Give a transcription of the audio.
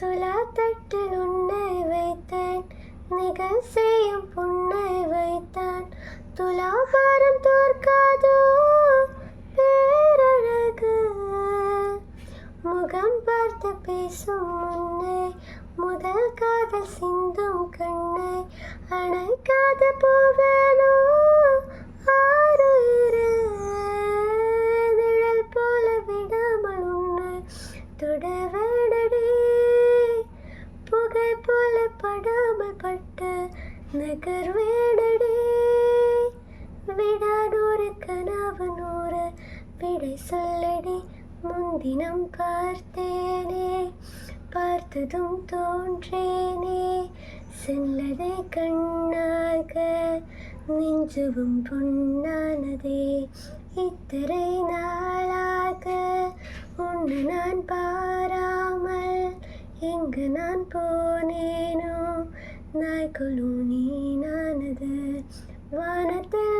துலாத்தட்டில் உன்னை வைத்தேன், நிகழ் செய்யும் புன்னை வைத்தான். துலாபாரம் தோற்காதோ பேரழகு, முகம் பார்த்து பேசும் முன்னே முதல் காதல் சிந்தும் கண்ணை அணைக்காத போவேனோ ஆறுயிரு. நிழல் போல விடாமல் உன்னை தொடவேடடி, புகை போல படாமல் பட்டு நகர்வேடடி. விடாதொரு கனவு நூறு விடை சொல்லடி, முன்தினம் பார்த்தேனே பார்த்ததும் தோன்றேனே. செல்லதை கண்ணாக நெஞ்சவும் பொன்னானதே, இத்தனை நாளாக உன்னை நான் பாராமல் எங்கு நான் போனேனோ. நாய்க்குழு நீனானது வானத்தில்